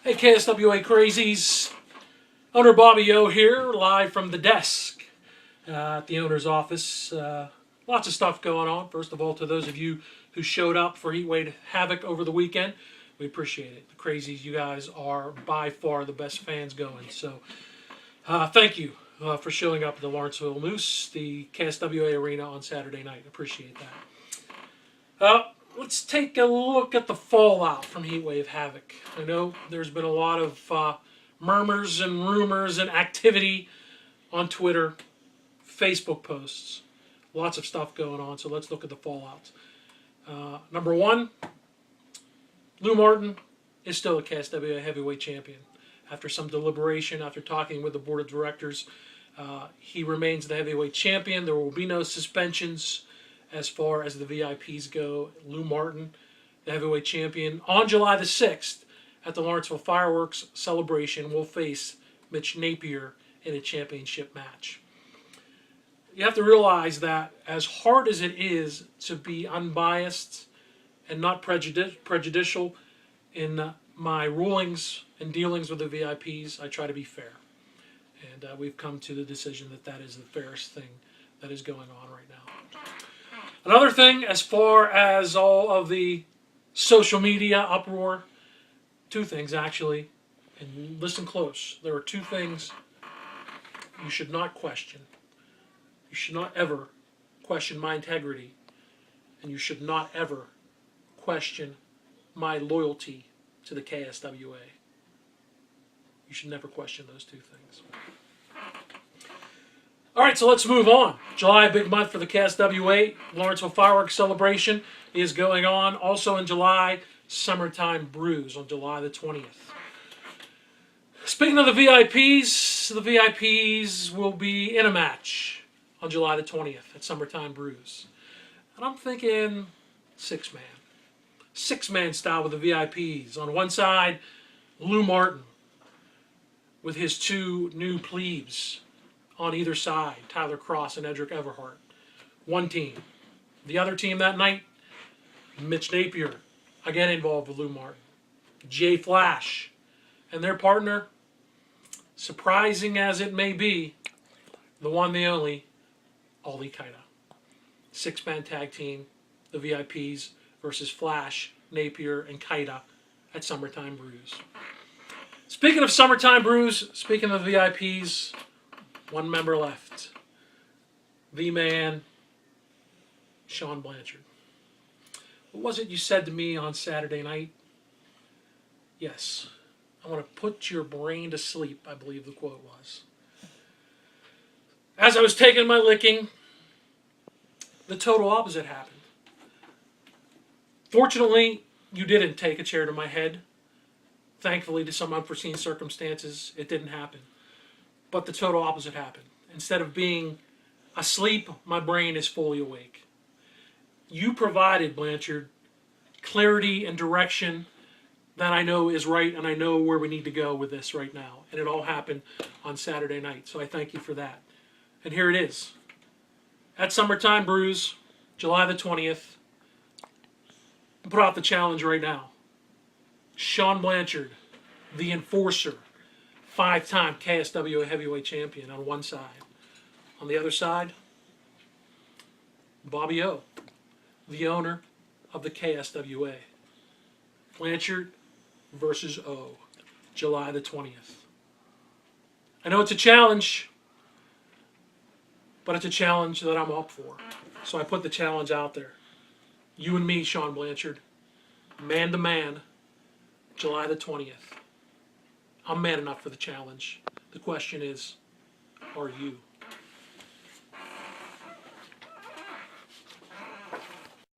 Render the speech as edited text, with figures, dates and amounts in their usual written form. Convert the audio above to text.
Hey, KSWA Crazies. Owner Bobby O here, live from the desk at the owner's office. Lots of stuff going on. First of all, to those of you who showed up for Heatwave Havoc over the weekend, we appreciate it. The Crazies, you guys are by far the best fans going. So thank you for showing up at the Lawrenceville Moose, the KSWA Arena on Saturday night. Appreciate that. Let's take a look at the fallout from Heatwave Havoc. I know there's been a lot of murmurs and rumors and activity on Twitter, Facebook posts. Lots of stuff going on, so let's look at the fallout. Number one, Lou Martin is still a KSWA heavyweight champion. After some deliberation, after talking with the board of directors, he remains the heavyweight champion. There will be no suspensions as far as the VIPs go. Lou Martin, the heavyweight champion, on July the 6th at the Lawrenceville Fireworks celebration, will face Mitch Napier in a championship match. You have to realize that as hard as it is to be unbiased and not prejudicial in my rulings and dealings with the VIPs, I try to be fair. And we've come to the decision that that is the fairest thing that is going on right now. Another thing, as far as all of the social media uproar, two things actually, and listen close. There are two things you should not question. You should not ever question my integrity, and you should not ever question my loyalty to the KSWA. You should never question those two things. All right, so let's move on. July, a big month for the KSWA. Lawrenceville Fireworks Celebration is going on. Also in July, Summertime Bruise on July the 20th. Speaking of the VIPs will be in a match on July the 20th at Summertime Bruise. And I'm thinking six-man. Six-man style with the VIPs. On one side, Lou Martin with his two new plebes on either side, Tyler Cross and Edric Everhart. One team. The other team that night, Mitch Napier, again involved with Lou Martin. Jay Flash and their partner, surprising as it may be, the one, the only, Ali Kaida. Six-man tag team, the VIPs versus Flash, Napier, and Kaida at Summertime Bruise. Speaking of Summertime Bruise, speaking of VIPs, one member left. The man, Sean Blanchard. What was it you said to me on Saturday night? Yes. I want to put your brain to sleep, I believe the quote was. As I was taking my licking, the total opposite happened. Fortunately, you didn't take a chair to my head. Thankfully, to some unforeseen circumstances, it didn't happen. But the total opposite happened. Instead of being asleep, my brain is fully awake. You provided, Blanchard, clarity and direction that I know is right, and I know where we need to go with this right now. And it all happened on Saturday night, so I thank you for that. And here it is. At Summertime Bruise, July the 20th, I put out the challenge right now. Sean Blanchard, the enforcer, 5-time KSWA heavyweight champion on one side. On the other side, Bobby O, the owner of the KSWA. Blanchard versus O, July the 20th. I know it's a challenge, but it's a challenge that I'm up for. So I put the challenge out there. You and me, Sean Blanchard, man to man, July the 20th. I'm man enough for the challenge. The question is, are you?